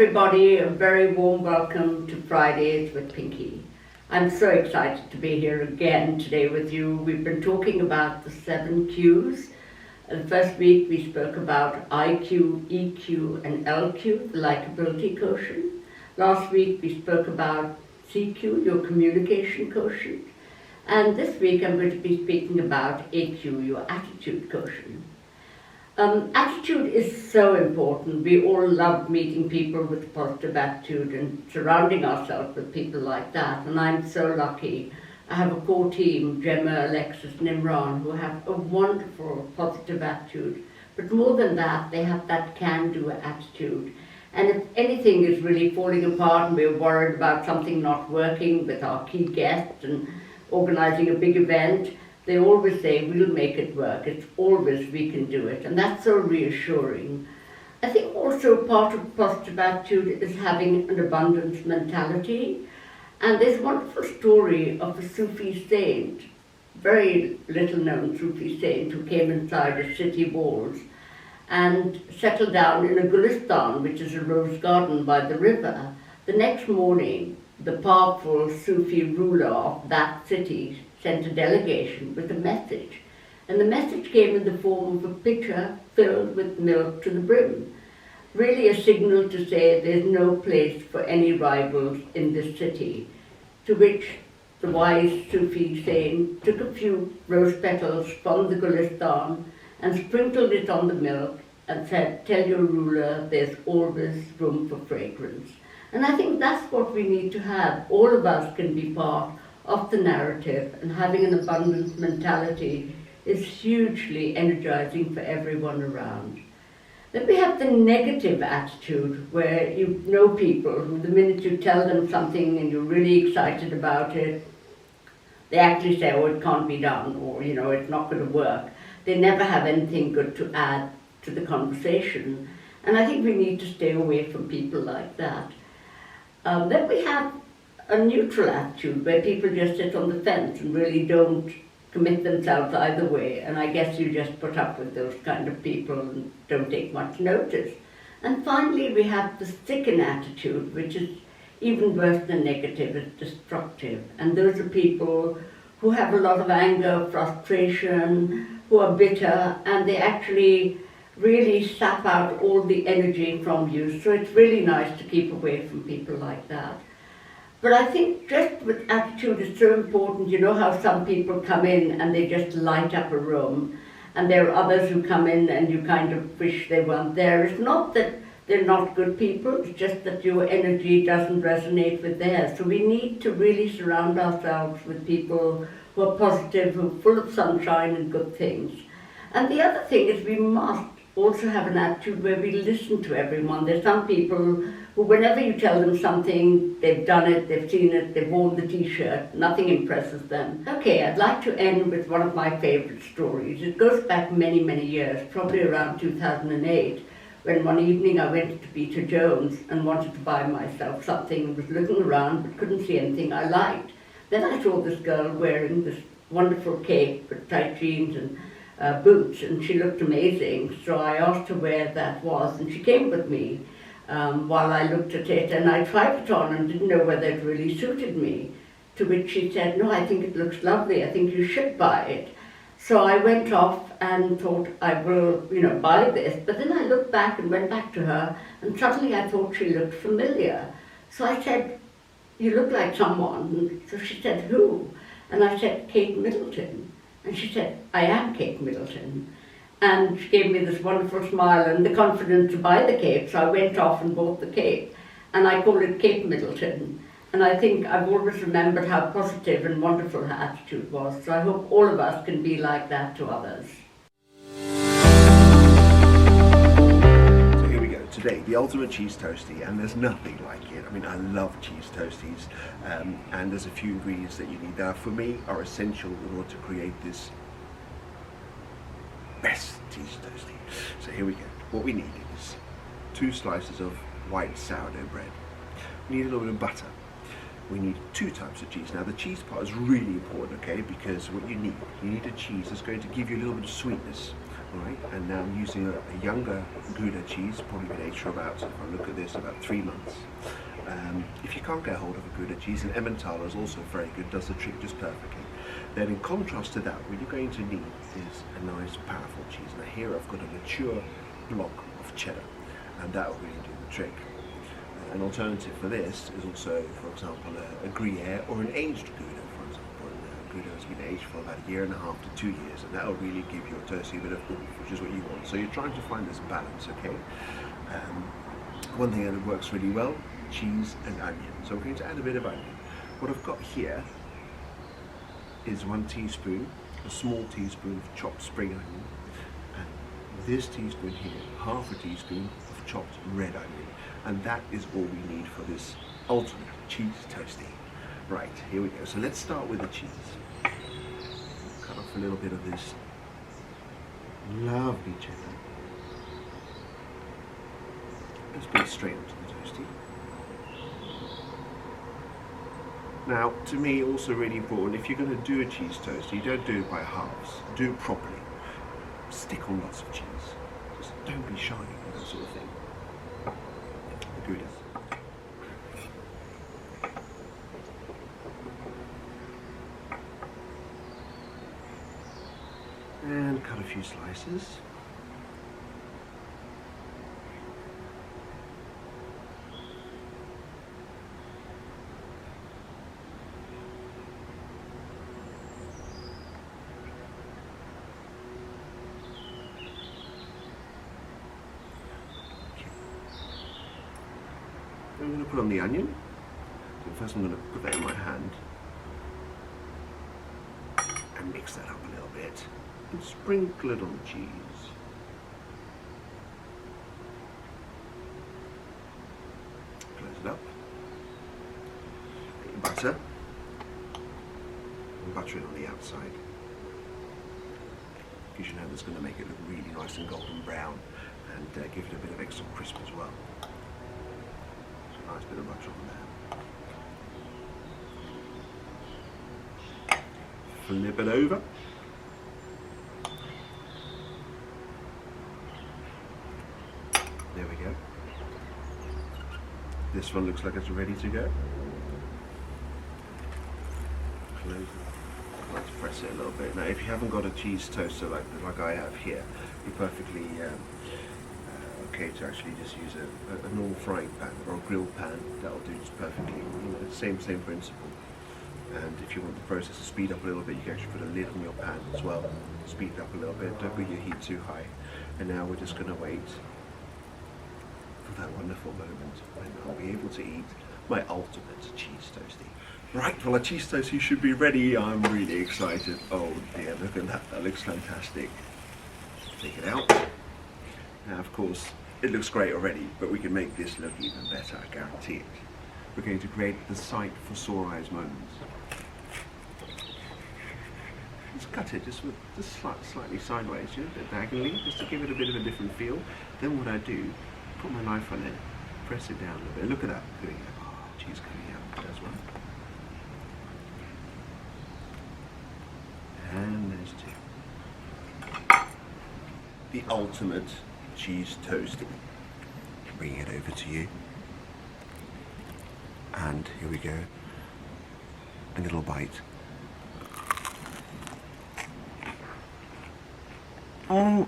everybody, a very warm welcome to Fridays with Pinky. I'm so excited to be here again today with you. We've been talking about the 7 Qs. The first week we spoke about IQ, EQ and LQ, the likability quotient. Last week we spoke about CQ, your communication quotient. And this week I'm going to be speaking about AQ, your attitude quotient. Attitude is so important. We all love meeting people with a positive attitude and surrounding ourselves with people like that. And I'm so lucky. I have a core team, Gemma, Alexis, and Imran, who have a wonderful positive attitude. But more than that, they have that can-do attitude. And if anything is really falling apart and we're worried about something not working with our key guests and organizing a big event, they always say, we'll make it work. It's always we can do it. And that's so reassuring. I think also part of positive attitude is having an abundance mentality. And there's a wonderful story of a Sufi saint, very little known Sufi saint, who came inside a city walls and settled down in a gulistan, which is a rose garden by the river. The next morning, the powerful Sufi ruler of that city sent a delegation with a message. And the message came in the form of a pitcher filled with milk to the brim. Really a signal to say there's no place for any rivals in this city. To which the wise Sufi saint took a few rose petals from the gulistan and sprinkled it on the milk and said, tell your ruler there's always room for fragrance. And I think that's what we need to have. All of us can be part of the narrative, and having an abundance mentality is hugely energizing for everyone around. Then we have the negative attitude, where you know people who the minute you tell them something and you're really excited about it, they actually say, oh, it can't be done, or, it's not going to work. They never have anything good to add to the conversation. And I think we need to stay away from people like that. Then we have a neutral attitude where people just sit on the fence and really don't commit themselves either way. And I guess you just put up with those kind of people and don't take much notice. And finally, we have the sicken attitude, which is even worse than negative, it's destructive. And those are people who have a lot of anger, frustration, who are bitter, and they actually really sap out all the energy from you. So it's really nice to keep away from people like that. But I think just with attitude is so important. You know how some people come in and they just light up a room, and there are others who come in and you kind of wish they weren't there. It's not that they're not good people, it's just that your energy doesn't resonate with theirs. So we need to really surround ourselves with people who are positive, who are full of sunshine and good things. And the other thing is we must also have an attitude where we listen to everyone. There's some people who, whenever you tell them something, they've done it, they've seen it, they've worn the t-shirt, nothing impresses them. Okay, I'd like to end with one of my favorite stories. It goes back many, many years, probably around 2008, when one evening I went to Peter Jones and wanted to buy myself something and was looking around but couldn't see anything I liked. Then I saw this girl wearing this wonderful cape with tight jeans and boots, and she looked amazing. So I asked her where that was, and she came with me while I looked at it, and I tried it on and didn't know whether it really suited me. To which she said, no, I think it looks lovely, I think you should buy it. So I went off and thought I will, buy this. But then I looked back and went back to her, and suddenly I thought she looked familiar. So I said, you look like someone. So she said, who? And I said, Kate Middleton. And she said, I am Kate Middleton. And she gave me this wonderful smile and the confidence to buy the cape. So I went off and bought the cape. And I call it Kate Middleton. And I think I've always remembered how positive and wonderful her attitude was. So I hope all of us can be like that to others. So here we go. Today, the ultimate cheese toastie, and there's nothing like it. I mean, I love cheese toasties, and there's a few ingredients that you need that for me are essential in order to create this best cheese toastie. So here we go. What we need is 2 slices of white sourdough bread. We need a little bit of butter. We need 2 types of cheese. Now the cheese part is really important, okay, because what you need a cheese that's going to give you a little bit of sweetness, Right, and now I'm using a younger Gouda cheese, probably been aged for about, if I look at this, about 3 months. If you can't get hold of a Gouda cheese, an Emmentaler is also very good, does the trick just perfectly. Then in contrast to that, what you're going to need is a nice powerful cheese. Now here I've got a mature block of cheddar, and that will really do the trick. An alternative for this is also, for example, a Gruyere or an aged Gouda, for example. And, Gouda has been aged for about 1.5 to 2 years, and that will really give your toastie a bit of oomph, which is what you want. So you're trying to find this balance, okay? One thing that works really well, cheese and onion. So we're going to add a bit of onion. What I've got here is 1 teaspoon, a small teaspoon of chopped spring onion, and this teaspoon here, half a teaspoon of chopped red onion. And that is all we need for this ultimate cheese toastie. Right, here we go. So let's start with the cheese. Cut off a little bit of this lovely cheddar. Let's put it straight onto the toastie. Now, to me, also really important, if you're going to do a cheese toastie, you don't do it by halves. Do it properly. Stick on lots of cheese. Just don't be shy with that sort of thing. The Gouda. And cut a few slices. I'm going to put on the onion. So first I'm going to put that in my hand and mix that up a little bit and sprinkle it on the cheese. Close it up. Get your butter and butter it on the outside. Because you know that's going to make it look really nice and golden brown and give it a bit of extra crisp as well. Nice bit of butter on there. Flip it over. There we go. This one looks like it's ready to go. Close it. Let's press it a little bit. Now, if you haven't got a cheese toaster like I have here, you're perfectly okay to actually just use a normal frying pan or a grill pan. That'll do just perfectly. You know, same principle. And if you want the process to speed up a little bit, you can actually put a lid on your pan as well. Speed it up a little bit. Don't put your heat too high. And now we're just going to wait for that wonderful moment when I'll be able to eat my ultimate cheese toastie. Right, well, a cheese toastie should be ready. I'm really excited. Oh dear, look at that. That looks fantastic. Take it out. Now, of course, it looks great already, but we can make this look even better, I guarantee it. We're going to create the sight for sore eyes moments. Let's cut it just slightly sideways, you know, a bit diagonally, just to give it a bit of a different feel. Then what I do, put my knife on it, press it down a little bit. Look at that. There you go. Oh, cheese coming out as well. And there's two. The ultimate cheese toastie. Bring it over to you. And here we go. A little bite. Oh,